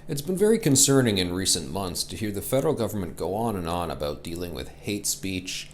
It's been very concerning in recent months to hear the federal government go on and on about dealing with hate speech,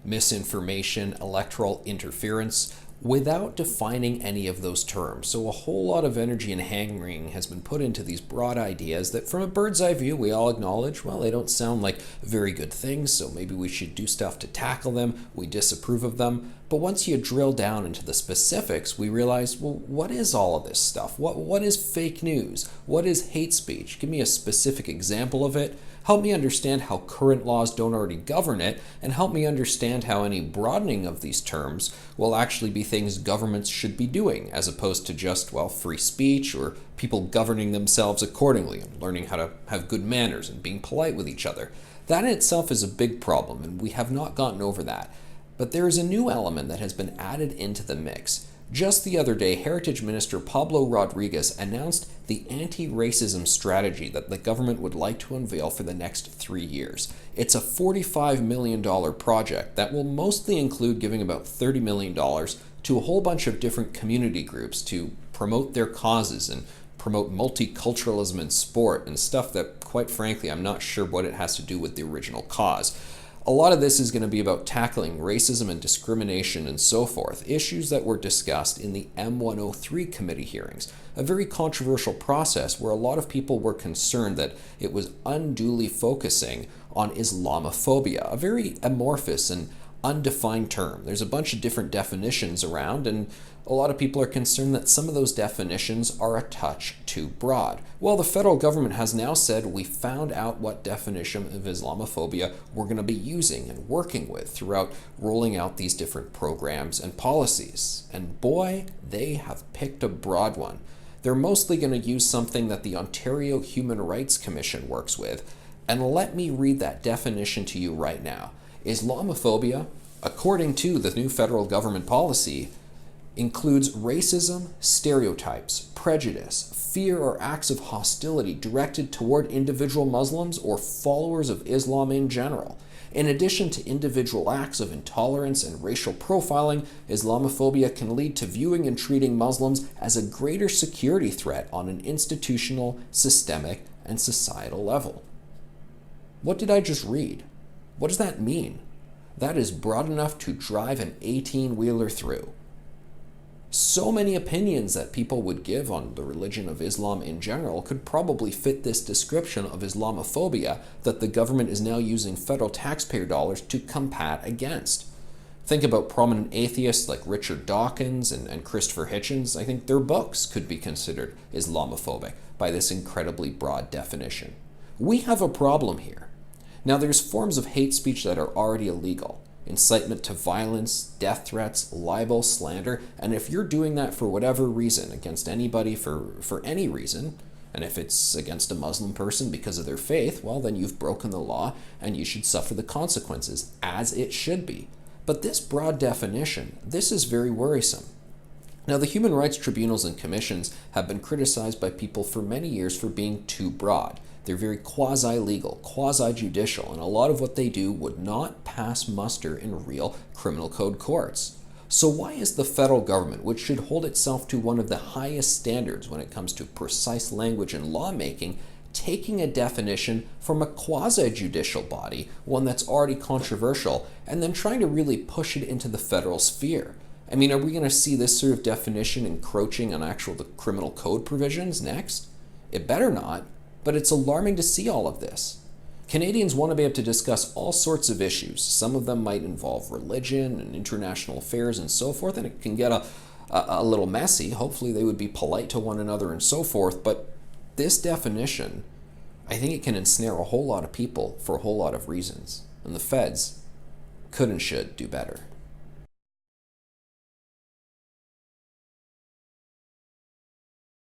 misinformation, electoral interference, without defining any of those terms. So, a whole lot of energy and hand-wringing has been put into these broad ideas that, from a bird's eye view, we all acknowledge, well, they don't sound like very good things, so maybe we should do stuff to tackle them. We disapprove of them. But once you drill down into the specifics, we realize, well, what is all of this stuff? What is fake news? What is hate speech? Give me a specific example of it. Help me understand how current laws don't already govern it, and help me understand how any broadening of these terms will actually be things governments should be doing, as opposed to just, well, free speech or people governing themselves accordingly and learning how to have good manners and being polite with each other. That in itself is a big problem, and we have not gotten over that. But there is a new element that has been added into the mix. Just the other day, Heritage Minister Pablo Rodriguez announced the anti-racism strategy that the government would like to unveil for the next 3 years. It's a $45 million project that will mostly include giving about $30 million to a whole bunch of different community groups to promote their causes and promote multiculturalism in sport and stuff that, quite frankly, I'm not sure what it has to do with the original cause. A lot of this is going to be about tackling racism and discrimination and so forth, issues that were discussed in the M103 committee hearings, a very controversial process where a lot of people were concerned that it was unduly focusing on Islamophobia, a very amorphous and undefined term. There's a bunch of different definitions around, and a lot of people are concerned that some of those definitions are a touch too broad. Well, the federal government has now said we found out what definition of Islamophobia we're going to be using and working with throughout rolling out these different programs and policies. And boy, they have picked a broad one. They're mostly going to use something that the Ontario Human Rights Commission works with, and let me read that definition to you right now. Islamophobia, according to the new federal government policy, includes racism, stereotypes, prejudice, fear, or acts of hostility directed toward individual Muslims or followers of Islam in general. In addition to individual acts of intolerance and racial profiling, Islamophobia can lead to viewing and treating Muslims as a greater security threat on an institutional, systemic, and societal level. What did I just read? What does that mean? That is broad enough to drive an 18-wheeler through. So many opinions that people would give on the religion of Islam in general could probably fit this description of Islamophobia that the government is now using federal taxpayer dollars to combat against. Think about prominent atheists like Richard Dawkins and Christopher Hitchens. I think their books could be considered Islamophobic by this incredibly broad definition. We have a problem here. Now, there's forms of hate speech that are already illegal. Incitement to violence, death threats, libel, slander, and if you're doing that for whatever reason, against anybody for any reason, and if it's against a Muslim person because of their faith, well, then you've broken the law and you should suffer the consequences, as it should be. But this broad definition, this is very worrisome. Now, the human rights tribunals and commissions have been criticized by people for many years for being too broad. They're very quasi-legal, quasi-judicial, and a lot of what they do would not pass muster in real criminal code courts. So why is the federal government, which should hold itself to one of the highest standards when it comes to precise language and lawmaking, taking a definition from a quasi-judicial body, one that's already controversial, and then trying to really push it into the federal sphere? I mean, are we going to see this sort of definition encroaching on the criminal code provisions next? It better not. But it's alarming to see all of this. Canadians want to be able to discuss all sorts of issues. Some of them might involve religion and international affairs and so forth, and it can get a little messy. Hopefully they would be polite to one another and so forth, but this definition, I think it can ensnare a whole lot of people for a whole lot of reasons, and the feds could and should do better.